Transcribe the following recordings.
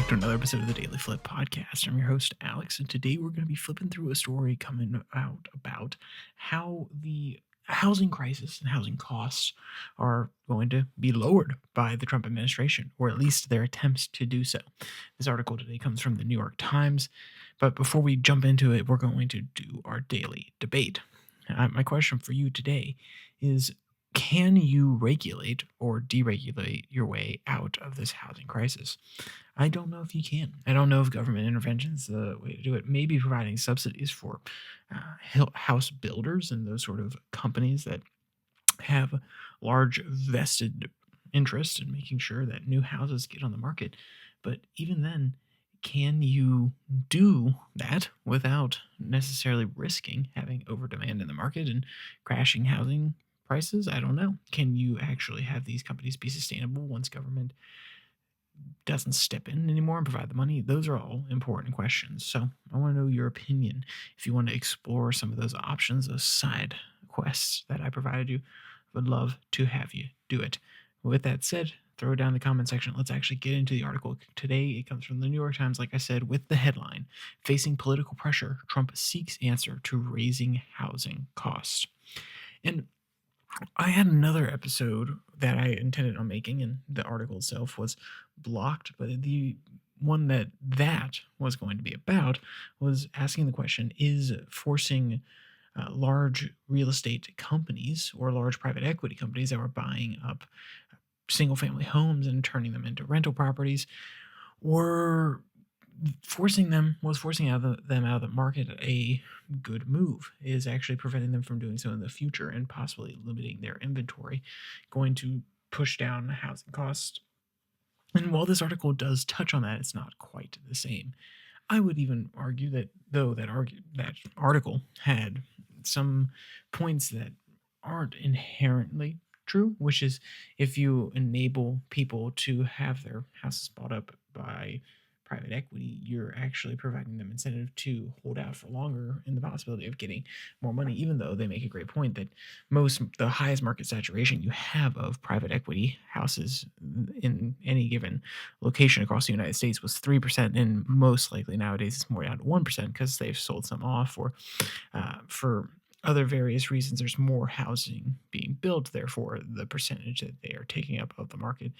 back to another episode of the Daily Flip podcast. I'm your host, Alex, and today we're going to be flipping through a story coming out about how the housing crisis and housing costs are going to be lowered by the Trump administration, or at least their attempts to do so. This article today comes from the New York Times, but before we jump into it, we're going to do our daily debate. My question for you today is, can you regulate or deregulate your way out of this housing crisis? I don't know if you can. I don't know if government intervention is the way to do it. Maybe providing subsidies for house builders and those sort of companies that have large vested interest in making sure that new houses get on the market. But even then, can you do that without necessarily risking having over demand in the market and crashing housing prices? I don't know. Can you actually have these companies be sustainable once government doesn't step in anymore and provide the money? Those are all important questions. So I want to know your opinion. If you want to explore some of those options, those side quests that I provided you, I would love to have you do it. With that said, throw it down in the comment section. Let's actually get into the article. Today, it comes from the New York Times, like I said, with the headline, "Facing Political Pressure, Trump Seeks Answer to Raising Housing Costs." And I had another episode that I intended on making, and the article itself was blocked, but the one that was going to be about was asking the question, is forcing large real estate companies or large private equity companies that were buying up single-family homes and turning them into rental properties, or forcing them out of the market a good move? Is actually preventing them from doing so in the future and possibly limiting their inventory going to push down housing costs? And while this article does touch on that, it's not quite the same. I would even argue that that article had some points that aren't inherently true, which is, if you enable people to have their houses bought up by private equity, you're actually providing them incentive to hold out for longer and the possibility of getting more money, even though they make a great point that the highest market saturation you have of private equity houses in any given location across the United States was 3%, and most likely nowadays it's more down to 1% because they've sold some off, or for other various reasons there's more housing being built, therefore the percentage that they are taking up of the market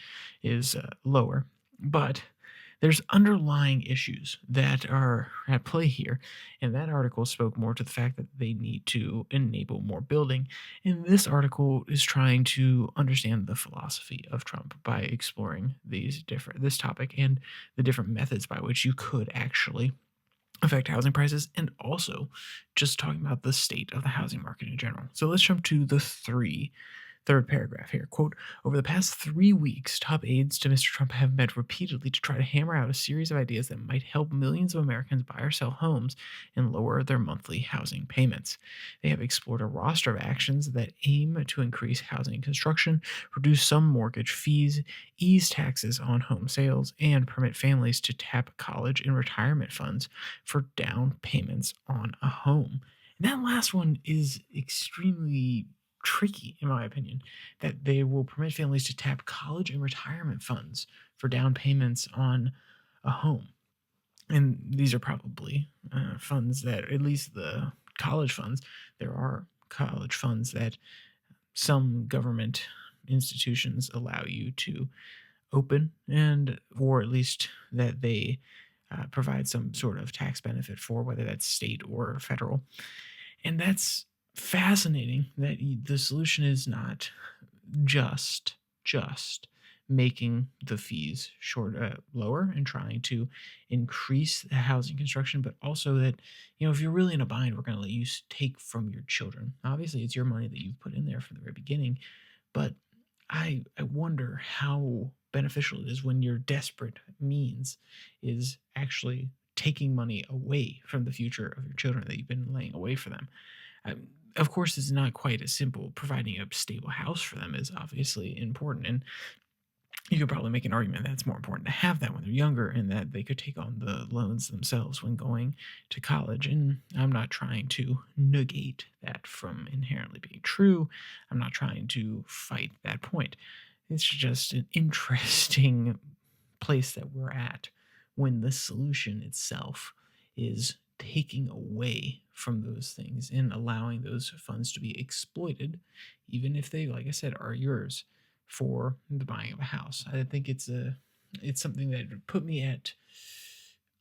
is lower. But there's underlying issues that are at play here, and that article spoke more to the fact that they need to enable more building. And this article is trying to understand the philosophy of Trump by exploring this topic and the different methods by which you could actually affect housing prices, and also just talking about the state of the housing market in general. So let's jump to the third paragraph here. Quote, "Over the past 3 weeks, top aides to Mr. Trump have met repeatedly to try to hammer out a series of ideas that might help millions of Americans buy or sell homes and lower their monthly housing payments. They have explored a roster of actions that aim to increase housing construction, reduce some mortgage fees, ease taxes on home sales, and permit families to tap college and retirement funds for down payments on a home." And that last one is extremely tricky, in my opinion, that they will permit families to tap college and retirement funds for down payments on a home. And these are probably funds that, at least the college funds, there are college funds that some government institutions allow you to open, and or at least that they provide some sort of tax benefit for, whether that's state or federal. And that's fascinating that the solution is not just making the fees lower and trying to increase the housing construction, but also that, if you're really in a bind, we're going to let you take from your children. Obviously, it's your money that you've put in there from the very beginning, but I wonder how beneficial it is when your desperate means is actually taking money away from the future of your children that you've been laying away for them. Of course, it's not quite as simple. Providing a stable house for them is obviously important, and you could probably make an argument that it's more important to have that when they're younger, and that they could take on the loans themselves when going to college. And I'm not trying to negate that from inherently being true. I'm not trying to fight that point. It's just an interesting place that we're at when the solution itself is taking away from those things and allowing those funds to be exploited, even if they, like I said, are yours for the buying of a house. I think it's something that put me at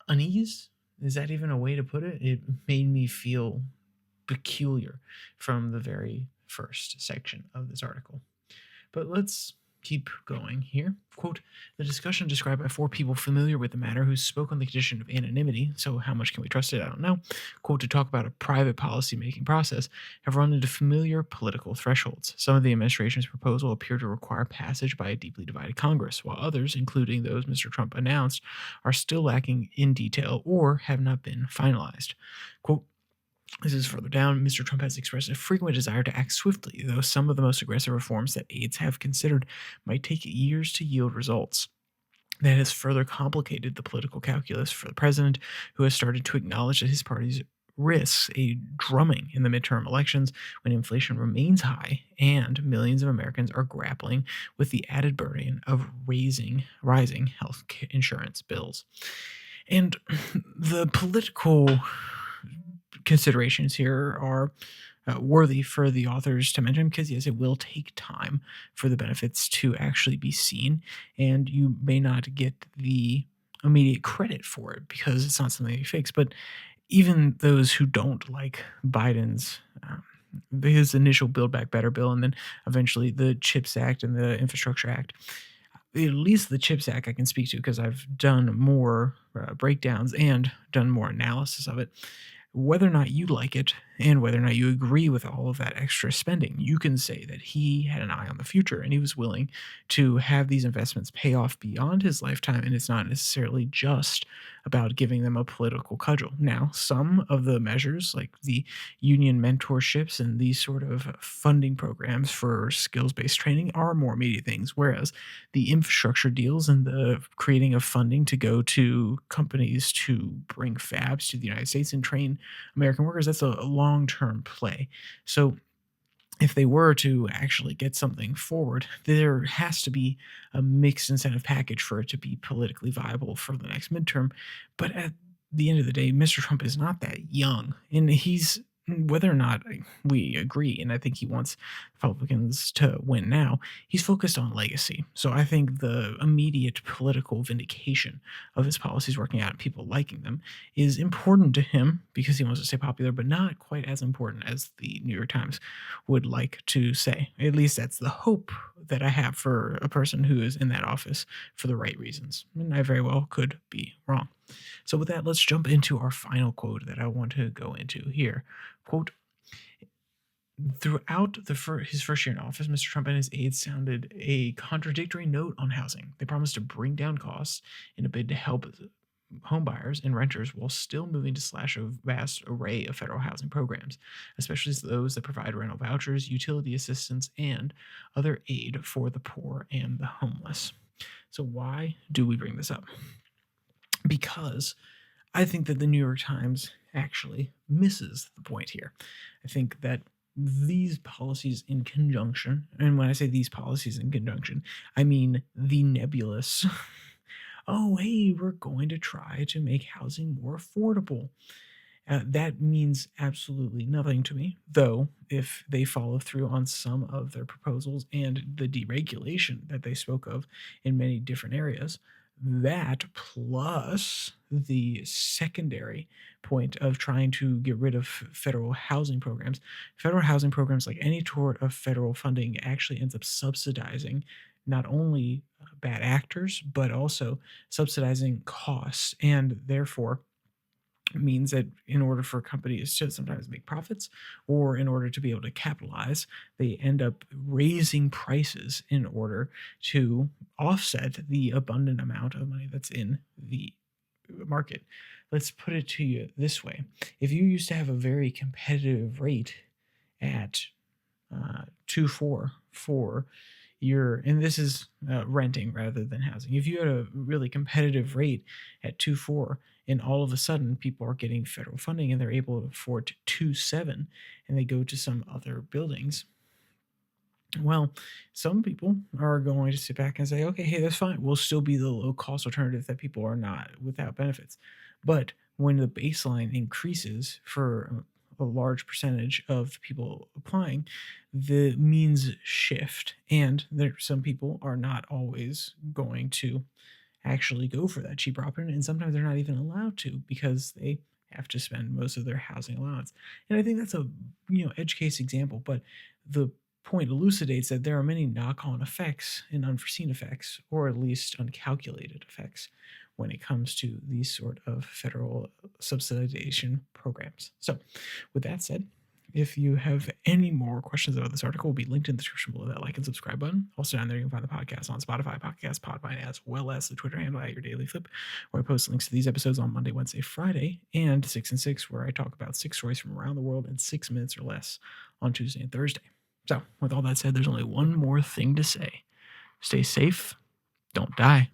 unease. Is that even a way to put it? It made me feel peculiar from the very first section of this article. But let's keep going here. Quote, the discussion described by four people familiar with the matter who spoke on the condition of anonymity, so how much can we trust it? I don't know. Quote, to talk about a private policy-making process have run into familiar political thresholds. Some of the administration's proposal appear to require passage by a deeply divided Congress, while others, including those Mr. Trump announced, are still lacking in detail or have not been finalized. Quote, this is further down. Mr. Trump has expressed a frequent desire to act swiftly, though some of the most aggressive reforms that aides have considered might take years to yield results. That has further complicated the political calculus for the president, who has started to acknowledge that his party's risks a drumming in the midterm elections when inflation remains high and millions of Americans are grappling with the added burden of rising health insurance bills. And the political considerations here are worthy for the authors to mention because, yes, it will take time for the benefits to actually be seen, and you may not get the immediate credit for it because it's not something you fix. But even those who don't like Biden's his initial Build Back Better bill and then eventually the CHIPS Act and the Infrastructure Act, at least the CHIPS Act I can speak to because I've done more breakdowns and done more analysis of it. Whether or not you like it and whether or not you agree with all of that extra spending, you can say that he had an eye on the future and he was willing to have these investments pay off beyond his lifetime. And it's not necessarily just about giving them a political cudgel. Now, some of the measures, like the union mentorships and these sort of funding programs for skills-based training, are more immediate things, whereas the infrastructure deals and the creating of funding to go to companies to bring fabs to the United States and train American workers, that's a long-term play. So if they were to actually get something forward, there has to be a mixed incentive package for it to be politically viable for the next midterm. But at the end of the day, Mr. Trump is not that young, and he's, whether or not we agree, and I think he wants Republicans to win now, he's focused on legacy. So I think the immediate political vindication of his policies working out and people liking them is important to him because he wants to stay popular, but not quite as important as the New York Times would like to say. At least that's the hope that I have for a person who is in that office for the right reasons. And I very well could be wrong. So with that, let's jump into our final quote that I want to go into here. Quote, throughout his first year in office, Mr. Trump and his aides sounded a contradictory note on housing. They promised to bring down costs in a bid to help homebuyers and renters while still moving to slash a vast array of federal housing programs, especially those that provide rental vouchers, utility assistance, and other aid for the poor and the homeless. So why do we bring this up? Because I think that the New York Times actually misses the point here. I think that these policies in conjunction, and when I say these policies in conjunction, I mean the nebulous, oh, hey, we're going to try to make housing more affordable. That means absolutely nothing to me, though if they follow through on some of their proposals and the deregulation that they spoke of in many different areas, that plus the secondary point of trying to get rid of federal housing programs, like any sort of federal funding, actually ends up subsidizing not only bad actors, but also subsidizing costs, and therefore means that in order for companies to sometimes make profits or in order to be able to capitalize, they end up raising prices in order to offset the abundant amount of money that's in the market. Let's put it to you this way. If you used to have a very competitive rate at 2.4 for your, and this is renting rather than housing. If you had a really competitive rate at 2.4 and all of a sudden people are getting federal funding and they're able to afford 2.7 and they go to some other buildings, Well, some people are going to sit back and say, okay, hey, that's fine. We'll still be the low cost alternative that people are not without benefits. But when the baseline increases for a large percentage of the people applying, the means shift. And there, some people are not always going to actually go for that cheaper option, and sometimes they're not even allowed to because they have to spend most of their housing allowance. And I think that's a edge case example, but the point elucidates that there are many knock-on effects and unforeseen effects, or at least uncalculated effects, when it comes to these sort of federal subsidization programs. So, with that said, if you have any more questions about this article, will be linked in the description below that like and subscribe button. Also down there, you can find the podcast on Spotify, Podcast, Podvine, as well as the Twitter handle at Your Daily Flip, where I post links to these episodes on Monday, Wednesday, Friday, and 6 and 6, where I talk about 6 stories from around the world in 6 minutes or less on Tuesday and Thursday. So, with all that said, there's only one more thing to say. Stay safe, don't die.